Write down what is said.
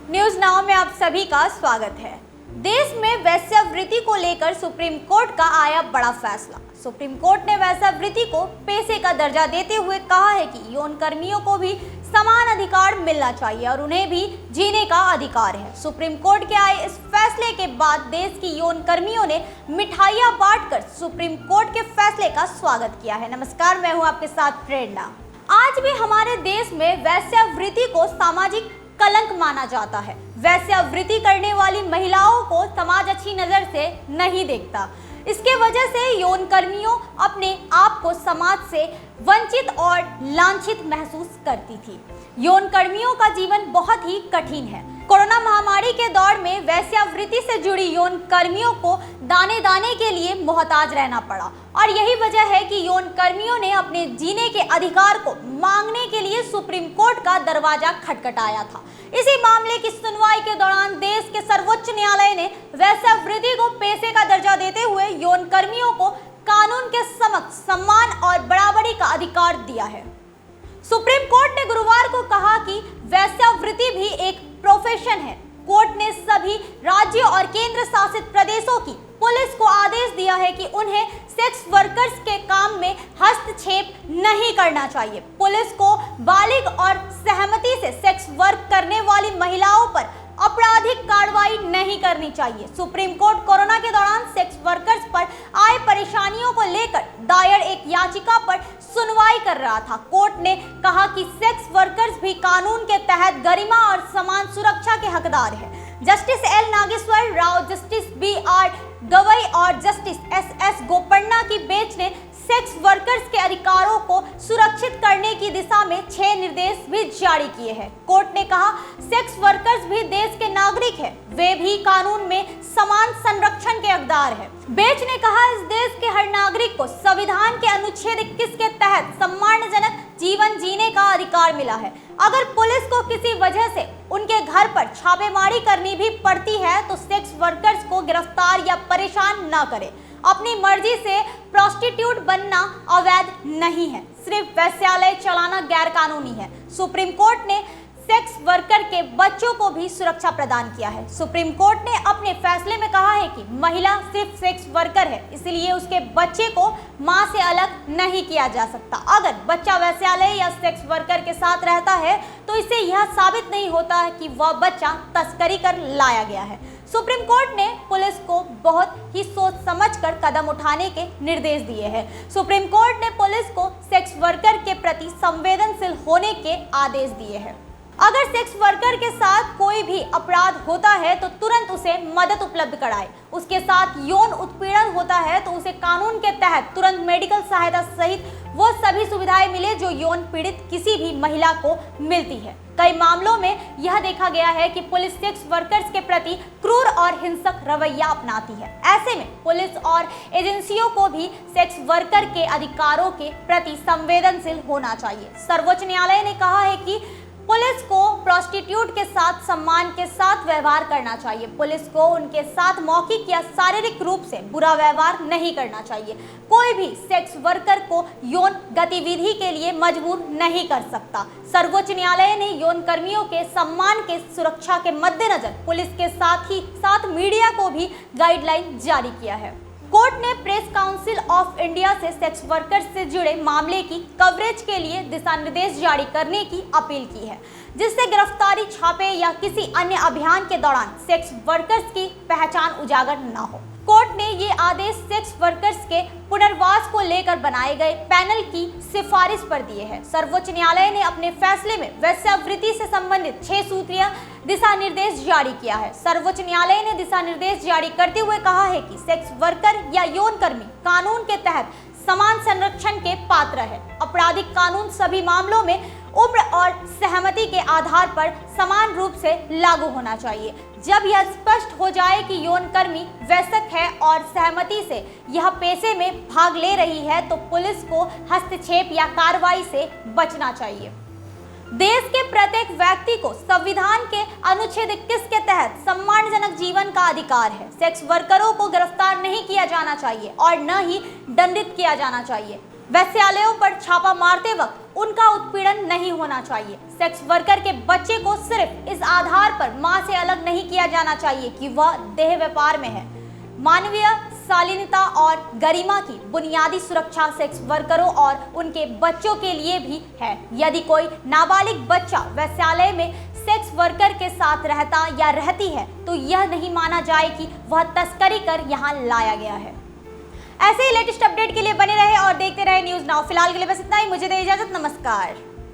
News now में आप सभी का स्वागत है। देश में वेश्यावृत्ति को लेकर सुप्रीम कोर्ट का आया बड़ा फैसला। सुप्रीम कोर्ट ने वेश्यावृत्ति को पेशे का दर्जा देते हुए कहा है कि यौन कर्मियों को भी समान अधिकार मिलना चाहिए और उन्हें भी जीने का अधिकार है। सुप्रीम कोर्ट के आए इस फैसले के बाद देश की यौन कर्मियों ने मिठाइयां बांटकर सुप्रीम कोर्ट के फैसले का स्वागत किया है। नमस्कार, मैं हूं आपके साथ प्रेरणा। आज भी हमारे देश में वेश्यावृत्ति को सामाजिक कलंक माना जाता है। वेश्यावृत्ति करने वाली महिलाओं को समाज अच्छी नजर से नहीं देखता। इसके वजह से यौन कर्मियों अपने आप को समाज से वंचित और लांछित महसूस करती थी। यौन कर्मियों का जीवन बहुत ही कठिन है। कोरोना महामारी के दौर में वेश्यावृत्ति से जुड़ी यौन कर्मियों को दाने दाने के लिए मोहताज रहना पड़ा और यही वजह है कि यौन कर्मियों ने अपने जीने के अधिकार को मांगने के लिए सुप्रीम कोर्ट का दरवाजा खटखटाया था। इसी मामले की सुनवाई के दौरान देश के सर्वोच्च न्यायालय ने वेश्यावृत्ति को पेशे का दर्जा देते हुए यौन कर्मियों को कानून के समक्ष सम्मान और बराबरी का अधिकार दिया है। सुप्रीम कोर्ट ने गुरुवार को कहा कि वेश्यावृत्ति भी एक प्रोफेशन है। कोर्ट ने सभी राज्यों और केंद्र शासित प्रदेशों की पुलिस को आदेश दिया है कि उन्हें सेक्स वर्कर्स के काम में हस्तक्षेप नहीं करना चाहिए। पुलिस को बालिग और सहमति से सेक्स वर्क करने वाली महिलाओं पर आपराधिक कार्रवाई नहीं करनी चाहिए। सुप्रीम कोर्ट कोरोना के दौरान सेक्स वर्कर्स पर आए परेशानियों को लेकर दायर एक याचिका पर सुनवाई कर रहा था। कोर्ट ने कहा कि सेक्स वर्कर्स भी कानून के तहत गरिमा और समान सुरक्षा के हकदार हैं। Justice L Nageswara Rao, justice B R Gavai और जस्टिस एस एस बोपन्ना की बेंच ने सेक्स वर्कर्स के अधिकारों को सुरक्षित करने की दिशा में 6 निर्देश भी जारी किए हैं। कोर्ट ने कहा, सेक्स वर्कर्स भी देश के नागरिक हैं, वे भी कानून में समान संरक्षण के हकदार हैं। बेंच ने कहा, इस देश के हर नागरिक को संविधान के अनुच्छेद 21 के तहत सम्मानजनक जीवन जीने का अधिकार मिला है। अगर पुलिस को किसी वजह से उनके घर पर छापेमारी करनी भी पड़ती है तो सेक्स वर्कर्स को गिरफ्तार या परेशान न करें। अपनी मर्जी से प्रोस्टिट्यूट बनना अवैध नहीं है, सिर्फ वेश्यालय चलाना गैर कानूनी है। सुप्रीम कोर्ट ने सेक्स वर्कर के बच्चों को भी सुरक्षा प्रदान किया है। सुप्रीम कोर्ट ने अपने फैसले में कहा है कि महिला सिर्फ सेक्स वर्कर है, इसलिए उसके बच्चे को मां से अलग नहीं किया जा सकता। अगर बच्चा वेश्यालय या सेक्स वर्कर के साथ रहता है तो इससे यह साबित नहीं होता है कि वह बच्चा तस्करी कर लाया गया है। सुप्रीम कोर्ट ने पुलिस को बहुत ही सोच समझकर कदम उठाने के निर्देश दिए हैं। सुप्रीम कोर्ट ने पुलिस को सेक्स वर्कर के प्रति संवेदनशील होने के आदेश दिए हैं। अगर सेक्स वर्कर के साथ कोई भी अपराध होता है तो तुरंत उसे मदद उपलब्ध कराए। उसके साथ यौन उत्पीड़न होता है तो उसे कानून के तहत तुरंत मेडिकल सहायता सहित वो सभी सुविधाएं मिले जो यौन पीड़ित किसी भी महिला को मिलती है। कई मामलों में यह देखा गया है कि पुलिस सेक्स वर्कर्स के प्रति क्रूर और हिंसक रवैया अपनाती है। ऐसे में पुलिस और एजेंसियों को भी सेक्स वर्कर के अधिकारों के प्रति संवेदनशील होना चाहिए। सर्वोच्च न्यायालय ने कहा है कि पुलिस को प्रोस्टिट्यूट के साथ सम्मान के साथ व्यवहार करना चाहिए। पुलिस को उनके साथ मौखिक या शारीरिक रूप से बुरा व्यवहार नहीं करना चाहिए। कोई भी सेक्स वर्कर को यौन गतिविधि के लिए मजबूर नहीं कर सकता। सर्वोच्च न्यायालय ने यौन कर्मियों के सम्मान के सुरक्षा के मद्देनजर पुलिस के साथ ही साथ मीडिया को भी गाइडलाइन जारी किया है। कोर्ट ने प्रेस काउंसिल ऑफ इंडिया से सेक्स वर्कर्स से जुड़े मामले की कवरेज के लिए दिशा निर्देश जारी करने की अपील की है, जिससे गिरफ्तारी, छापे या किसी अन्य अभियान के दौरान सेक्स वर्कर्स की पहचान उजागर न हो। कोर्ट ने ये आदेश सेक्स वर्कर्स के पुनर्वास को लेकर बनाए गए पैनल की सिफारिश पर दिए हैं। सर्वोच्च न्यायालय ने अपने फैसले में वेश्यावृत्ति से संबंधित 6 सूत्रीय दिशा निर्देश जारी किया है। सर्वोच्च न्यायालय ने दिशा निर्देश जारी करते हुए कहा है कि सेक्स वर्कर या यौन कर्मी कानून के तहत समान संरक्षण के पात्र है। आपराधिक कानून सभी मामलों में उम्र और सहमति के आधार पर समान रूप से लागू होना चाहिए। जब यह स्पष्ट हो जाए कि यौन कर्मी वयस्क है और सहमति से यह पेशे में भाग ले रही है तो पुलिस को हस्तक्षेप या कार्रवाई से बचना चाहिए। देश के प्रत्येक व्यक्ति को संविधान के अनुच्छेद 21 के तहत सम्मानजनक जीवन का अधिकार है। सेक्स वर्करों को गिरफ्तार नहीं किया जाना चाहिए और न ही दंडित किया जाना चाहिए। वेश्यालयों पर छापा मारते वक्त उनका उत्पीड़न नहीं होना चाहिए। सेक्स वर्कर के बच्चे को सिर्फ इस आधार पर मां से अलग नहीं किया जाना चाहिए कि वह देह व्यापार में है। मानवीय शालीनता और गरिमा की बुनियादी सुरक्षा सेक्स वर्करों और उनके बच्चों के लिए भी है। यदि कोई नाबालिग बच्चा वेश्यालय में सेक्स वर्कर के साथ रहता या रहती है तो यह नहीं माना जाए कि वह तस्करी कर यहाँ लाया गया है। ऐसे ही लेटेस्ट अपडेट के लिए बने रहे और देखते रहे न्यूज़ नाउ। फिलहाल के लिए बस इतना ही, मुझे दे इजाजत, नमस्कार।